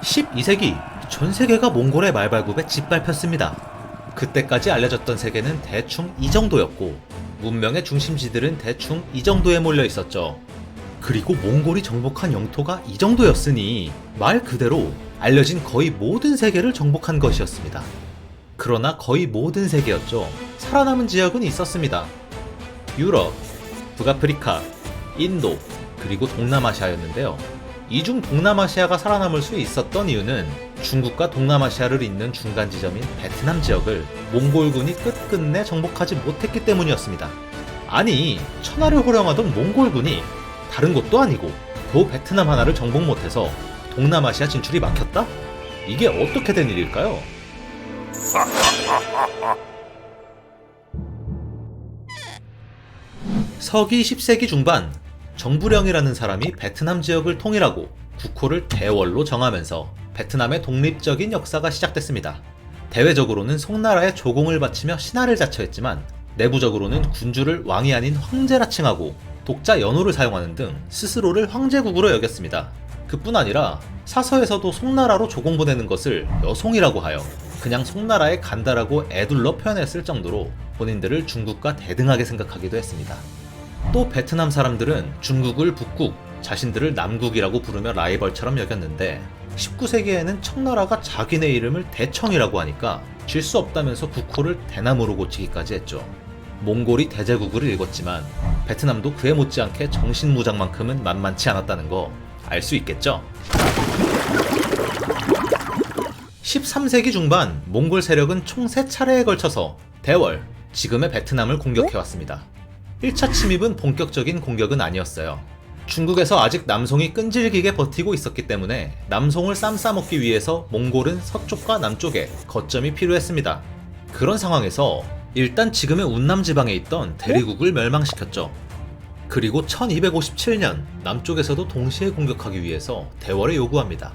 12세기 전 세계가 몽골의 말발굽에 짓밟혔습니다. 그때까지 알려졌던 세계는 대충 이 정도였고 문명의 중심지들은 대충 이 정도에 몰려 있었죠. 그리고 몽골이 정복한 영토가 이 정도였으니 말 그대로 알려진 거의 모든 세계를 정복한 것이었습니다. 그러나 거의 모든 세계였죠. 살아남은 지역은 있었습니다. 유럽, 북아프리카, 인도, 그리고 동남아시아였는데요. 이 중 동남아시아가 살아남을 수 있었던 이유는 중국과 동남아시아를 잇는 중간 지점인 베트남 지역을 몽골군이 끝끝내 정복하지 못했기 때문이었습니다. 아니, 천하를 호령하던 몽골군이 다른 곳도 아니고 겨우 베트남 하나를 정복 못해서 동남아시아 진출이 막혔다? 이게 어떻게 된 일일까요? 서기 10세기 중반 정부령이라는 사람이 베트남 지역을 통일하고 국호를 대월로 정하면서 베트남의 독립적인 역사가 시작됐습니다. 대외적으로는 송나라에 조공을 바치며 신하를 자처했지만 내부적으로는 군주를 왕이 아닌 황제라 칭하고 독자 연호를 사용하는 등 스스로를 황제국으로 여겼습니다. 그뿐 아니라 사서에서도 송나라로 조공 보내는 것을 여송이라고 하여 그냥 송나라에 간다라고 애둘러 표현했을 정도로 본인들을 중국과 대등하게 생각하기도 했습니다. 또 베트남 사람들은 중국을 북국, 자신들을 남국이라고 부르며 라이벌처럼 여겼는데 19세기에는 청나라가 자기네 이름을 대청이라고 하니까 질 수 없다면서 국호를 대남으로 고치기까지 했죠. 몽골이 대제국을 읽었지만 베트남도 그에 못지않게 정신무장만큼은 만만치 않았다는 거 알 수 있겠죠? 13세기 중반 몽골 세력은 총 3차례에 걸쳐서 대월, 지금의 베트남을 공격해왔습니다. 1차 침입은 본격적인 공격은 아니었어요. 중국에서 아직 남송이 끈질기게 버티고 있었기 때문에 남송을 쌈 싸먹기 위해서 몽골은 서쪽과 남쪽에 거점이 필요했습니다. 그런 상황에서 일단 지금의 운남 지방에 있던 대리국을 멸망시켰죠. 그리고 1257년 남쪽에서도 동시에 공격하기 위해서 대월에 요구합니다.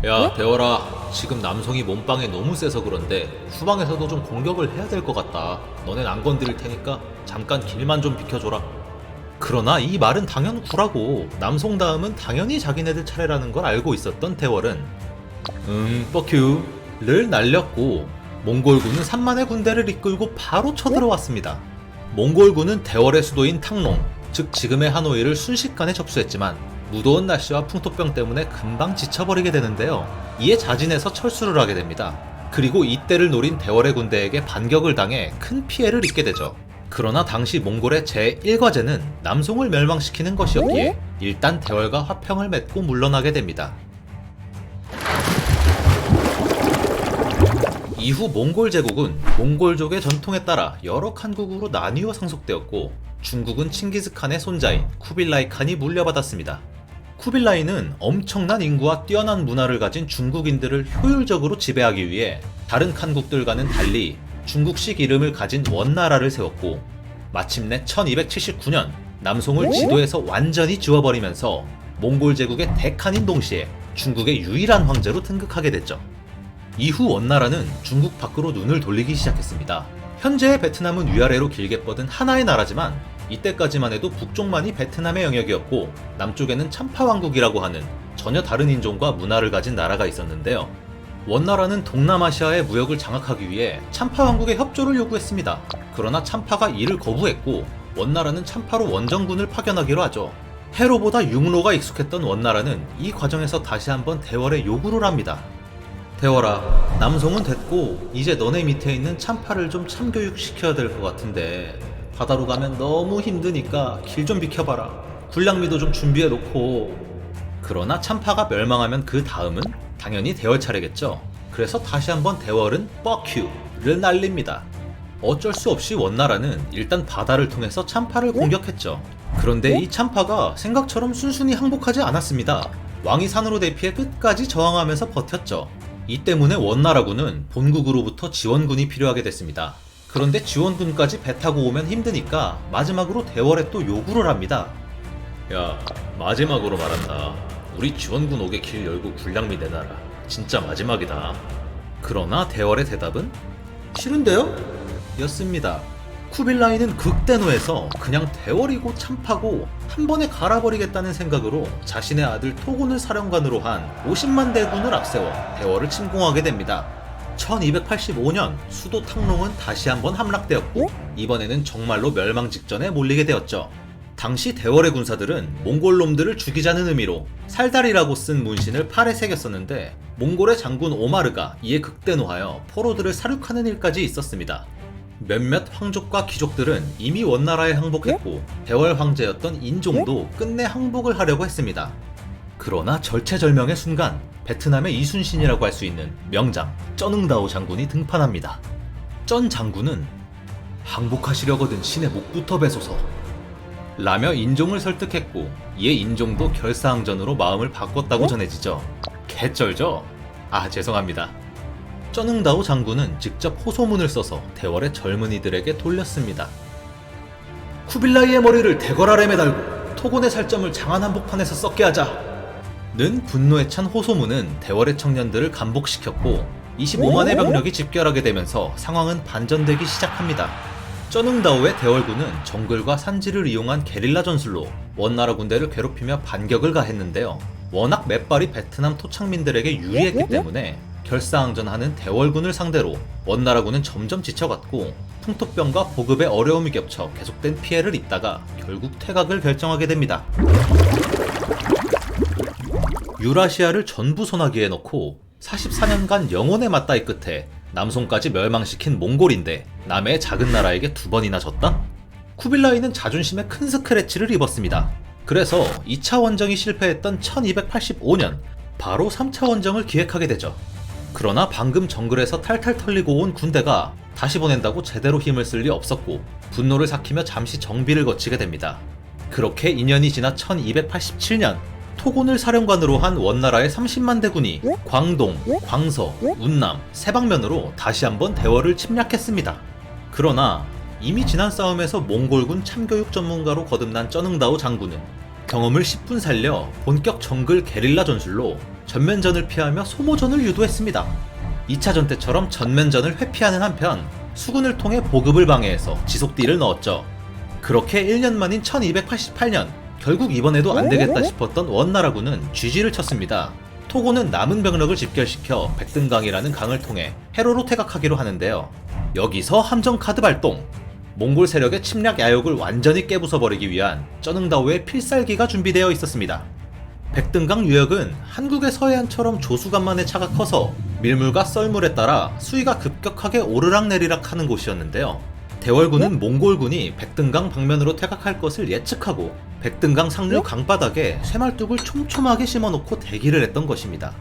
야, 대월아, 지금 남송이 몸빵에 너무 세서 그런데 후방에서도 좀 공격을 해야 될 것 같다. 너넨 안 건드릴 테니까 잠깐 길만 좀 비켜줘라. 그러나 이 말은 당연구라고 남송 다음은 당연히 자기네들 차례라는 걸 알고 있었던 대월은 뻑큐를 날렸고 몽골군은 3만의 군대를 이끌고 바로 쳐들어왔습니다. 몽골군은 대월의 수도인 탕롱, 즉 지금의 하노이를 순식간에 접수했지만 무더운 날씨와 풍토병 때문에 금방 지쳐버리게 되는데요. 이에 자진해서 철수를 하게 됩니다. 그리고 이때를 노린 대월의 군대에게 반격을 당해 큰 피해를 입게 되죠. 그러나 당시 몽골의 제1과제는 남송을 멸망시키는 것이었기에 일단 대월과 화평을 맺고 물러나게 됩니다. 이후 몽골 제국은 몽골족의 전통에 따라 여러 칸국으로 나뉘어 상속되었고 중국은 칭기즈칸의 손자인 쿠빌라이 칸이 물려받았습니다. 쿠빌라이는 엄청난 인구와 뛰어난 문화를 가진 중국인들을 효율적으로 지배하기 위해 다른 칸국들과는 달리 중국식 이름을 가진 원나라를 세웠고 마침내 1279년 남송을 지도에서 완전히 지워버리면서 몽골 제국의 대칸인 동시에 중국의 유일한 황제로 등극하게 됐죠. 이후 원나라는 중국 밖으로 눈을 돌리기 시작했습니다. 현재의 베트남은 위아래로 길게 뻗은 하나의 나라지만 이때까지만 해도 북쪽만이 베트남의 영역이었고 남쪽에는 참파왕국이라고 하는 전혀 다른 인종과 문화를 가진 나라가 있었는데요. 원나라는 동남아시아의 무역을 장악하기 위해 참파왕국의 협조를 요구했습니다. 그러나 참파가 이를 거부했고 원나라는 참파로 원정군을 파견하기로 하죠. 해로보다 융로가 익숙했던 원나라는 이 과정에서 다시 한번 대월에 요구를 합니다. 대월아, 남송은 됐고 이제 너네 밑에 있는 참파를 좀 참교육시켜야 될 것 같은데 바다로 가면 너무 힘드니까 길 좀 비켜봐라. 군량미도 좀 준비해놓고. 그러나 참파가 멸망하면 그 다음은 당연히 대월 차례겠죠. 그래서 다시 한번 대월은 뻑큐를 날립니다. 어쩔 수 없이 원나라는 일단 바다를 통해서 참파를 공격했죠. 그런데 이 참파가 생각처럼 순순히 항복하지 않았습니다. 왕이 산으로 대피해 끝까지 저항하면서 버텼죠. 이 때문에 원나라군은 본국으로부터 지원군이 필요하게 됐습니다. 그런데 지원군까지 배 타고 오면 힘드니까 마지막으로 대월에 또 요구를 합니다. 야, 마지막으로 말한다. 우리 지원군 오게 길 열고 군량미 내놔라. 진짜 마지막이다. 그러나 대월의 대답은 싫은데요? 였습니다. 쿠빌라이는 극대노해서 그냥 대월이고 참파고 한 번에 갈아버리겠다는 생각으로 자신의 아들 토곤을 사령관으로 한 50만 대군을 앞세워 대월을 침공하게 됩니다. 1285년 수도 탕롱은 다시 한번 함락되었고 이번에는 정말로 멸망 직전에 몰리게 되었죠. 당시 대월의 군사들은 몽골놈들을 죽이자는 의미로 살달이라고 쓴 문신을 팔에 새겼었는데 몽골의 장군 오마르가 이에 극대노하여 포로들을 사륙하는 일까지 있었습니다. 몇몇 황족과 귀족들은 이미 원나라에 항복했고 대월 황제였던 인종도 끝내 항복을 하려고 했습니다. 그러나 절체절명의 순간 베트남의 이순신이라고 할 수 있는 명장 쩌능다오 장군이 등판합니다. 쩐 장군은 항복하시려거든 신의 목부터 베소서 라며 인종을 설득했고 이에 인종도 결사항전으로 마음을 바꿨다고 전해지죠. 개쩔죠? 아 죄송합니다. 쩌능다오 장군은 직접 호소문을 써서 대월의 젊은이들에게 돌렸습니다. 쿠빌라이의 머리를 대궐 아래 매달고 토곤의 살점을 장안 한복판에서 썩게 하자 는 분노에 찬 호소문은 대월의 청년들을 감복시켰고 25만의 병력이 집결하게 되면서 상황은 반전되기 시작합니다. 쩌능다오의 대월군은 정글과 산지를 이용한 게릴라 전술로 원나라 군대를 괴롭히며 반격을 가했는데요. 워낙 맷발이 베트남 토착민들에게 유리했기 때문에 결사항전하는 대월군을 상대로 원나라군은 점점 지쳐갔고 풍토병과 보급의 어려움이 겹쳐 계속된 피해를 입다가 결국 퇴각을 결정하게 됩니다. 유라시아를 전부 소나기에 넣고 44년간 영혼의 맞다이 끝에 남송까지 멸망시킨 몽골인데 남의 작은 나라에게 2번이나 졌다? 쿠빌라이는 자존심에 큰 스크래치를 입었습니다. 그래서 2차 원정이 실패했던 1285년 바로 3차 원정을 기획하게 되죠. 그러나 방금 정글에서 탈탈 털리고 온 군대가 다시 보낸다고 제대로 힘을 쓸 리 없었고 분노를 삭히며 잠시 정비를 거치게 됩니다. 그렇게 2년이 지나 1287년 토곤을 사령관으로 한 원나라의 30만 대군이 광동, 광서, 운남, 세 방면으로 다시 한번 대월을 침략했습니다. 그러나 이미 지난 싸움에서 몽골군 참교육 전문가로 거듭난 쩌능다오 장군은 경험을 10분 살려 본격 정글 게릴라 전술로 전면전을 피하며 소모전을 유도했습니다. 2차전 때처럼 전면전을 회피하는 한편 수군을 통해 보급을 방해해서 지속딜을 넣었죠. 그렇게 1년 만인 1288년 결국 이번에도 안되겠다 싶었던 원나라군은 GG를 쳤습니다. 토고는 남은 병력을 집결시켜 백등강이라는 강을 통해 해로로 퇴각하기로 하는데요. 여기서 함정 카드 발동! 몽골 세력의 침략 야욕을 완전히 깨부숴버리기 위한 쩌능다오의 필살기가 준비되어 있었습니다. 백등강 유역은 한국의 서해안처럼 조수간만의 차가 커서 밀물과 썰물에 따라 수위가 급격하게 오르락내리락 하는 곳이었는데요. 대월군은 몽골군이 백등강 방면으로 퇴각할 것을 예측하고 백등강 상류 강바닥에 쇠말뚝을 촘촘하게 심어놓고 대기를 했던 것입니다.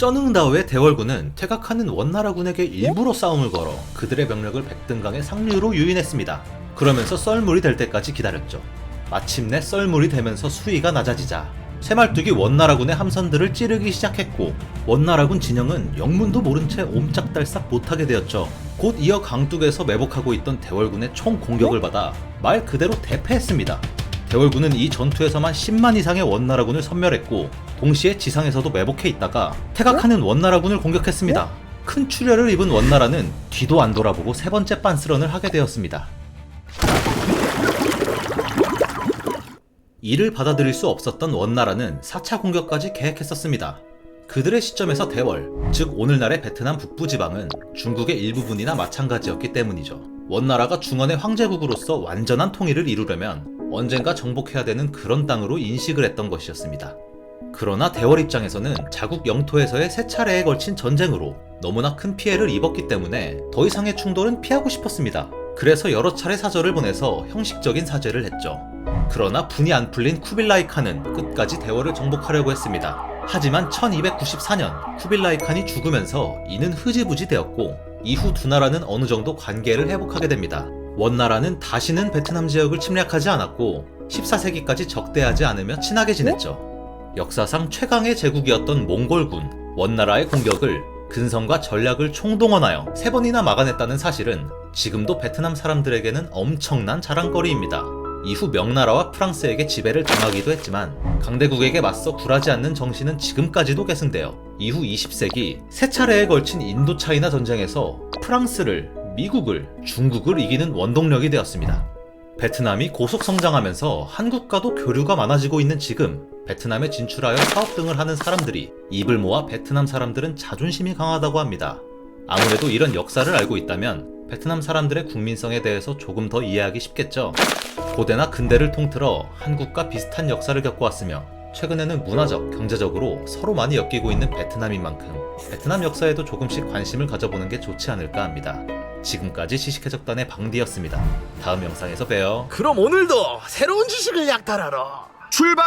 쩌능다오의 대월군은 퇴각하는 원나라군에게 일부러 싸움을 걸어 그들의 병력을 백등강의 상류로 유인했습니다. 그러면서 썰물이 될 때까지 기다렸죠. 마침내 썰물이 되면서 수위가 낮아지자 쇠말뚝이 원나라군의 함선들을 찌르기 시작했고 원나라군 진영은 영문도 모른 채 옴짝달싹 못하게 되었죠. 곧 이어 강둑에서 매복하고 있던 대월군의 총 공격을 받아 말 그대로 대패했습니다. 대월군은 이 전투에서만 10만 이상의 원나라군을 섬멸했고 동시에 지상에서도 매복해 있다가 퇴각하는 원나라군을 공격했습니다. 큰 출혈을 입은 원나라는 뒤도 안 돌아보고 세 번째 빤스런을 하게 되었습니다. 이를 받아들일 수 없었던 원나라는 4차 공격까지 계획했었습니다. 그들의 시점에서 대월, 즉 오늘날의 베트남 북부지방은 중국의 일부분이나 마찬가지였기 때문이죠. 원나라가 중원의 황제국으로서 완전한 통일을 이루려면 언젠가 정복해야 되는 그런 땅으로 인식을 했던 것이었습니다. 그러나 대월 입장에서는 자국 영토에서의 세 차례에 걸친 전쟁으로 너무나 큰 피해를 입었기 때문에 더 이상의 충돌은 피하고 싶었습니다. 그래서 여러 차례 사절을 보내서 형식적인 사죄를 했죠. 그러나 분이 안 풀린 쿠빌라이 칸은 끝까지 대월을 정복하려고 했습니다. 하지만 1294년 쿠빌라이 칸이 죽으면서 이는 흐지부지 되었고 이후 두 나라는 어느 정도 관계를 회복하게 됩니다. 원나라는 다시는 베트남 지역을 침략하지 않았고 14세기까지 적대하지 않으며 친하게 지냈죠. 역사상 최강의 제국이었던 몽골군, 원나라의 공격을 근성과 전략을 총동원하여 3번이나 막아냈다는 사실은 지금도 베트남 사람들에게는 엄청난 자랑거리입니다. 이후 명나라와 프랑스에게 지배를 당하기도 했지만 강대국에게 맞서 굴하지 않는 정신은 지금까지도 계승되어 이후 20세기 세 차례에 걸친 인도차이나 전쟁에서 프랑스를 미국을, 중국을 이기는 원동력이 되었습니다. 베트남이 고속 성장하면서 한국과도 교류가 많아지고 있는 지금, 베트남에 진출하여 사업 등을 하는 사람들이 입을 모아 베트남 사람들은 자존심이 강하다고 합니다. 아무래도 이런 역사를 알고 있다면 베트남 사람들의 국민성에 대해서 조금 더 이해하기 쉽겠죠. 고대나 근대를 통틀어 한국과 비슷한 역사를 겪어왔으며 최근에는 문화적, 경제적으로 서로 많이 엮이고 있는 베트남인 만큼 베트남 역사에도 조금씩 관심을 가져보는 게 좋지 않을까 합니다. 지금까지 지식해적단의 방디였습니다. 다음 영상에서 봬요. 그럼 오늘도 새로운 지식을 약탈하러 출발!